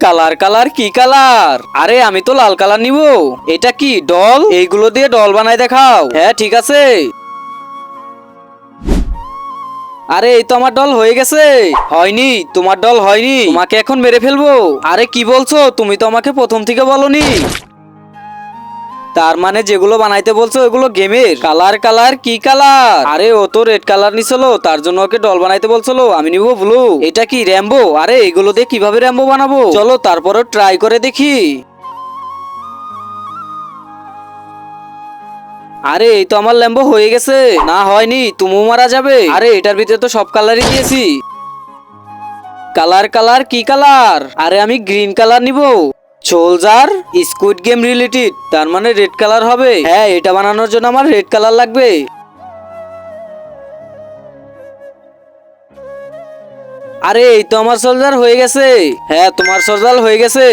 Colour colour কি colour? আরে আমি তো লাল কালার নিব। এটা কি ডল? এইগুলো দিয়ে ডল বানাই দেখাও। হ্যাঁ ঠিক আছে। আরে এই তো আমার ডল হয়ে গেছে। হয়নি, তোমার ডল হয়নি, তোমাকে এখন মেরে ফেলবো। আরে কি বলছো? তুমি তো আমাকে প্রথম থেকে বলনি। তার মানে যেগুলো বানাইতে বলছো ওগুলো গেমের কালার কালার কি কালার? আরে ও তো রেড কালার নিছিল, তার জন্য ওকে ডল বানাইতে বলছিল, আমি নিব ব্লু। এটা কি র্যাম্বো? আরে এগুলো দিয়ে কিভাবে র্যাম্বো বানাবো? চলো তারপরে ট্রাই করে দেখি। আরে এই তো আমার ল্যাম্বো হয়ে গেছে। না হয়নি, তুমিও মারা যাবে। আরে এটার ভিতরে তো সব কালারই দিয়েছি। কালার কালার কি কালার? আরে আমি গ্রিন কালার নিব। সোলজার স্কুইড গেম রিলেটেড, তার মানে রেড কালার হবে। হ্যাঁ এটা বানানোর জন্য আমার রেড কালার লাগবে। আরে এই তো আমার সোলজার হয়ে গেছে। হ্যাঁ তোমার সোলজার হয়ে গেছে।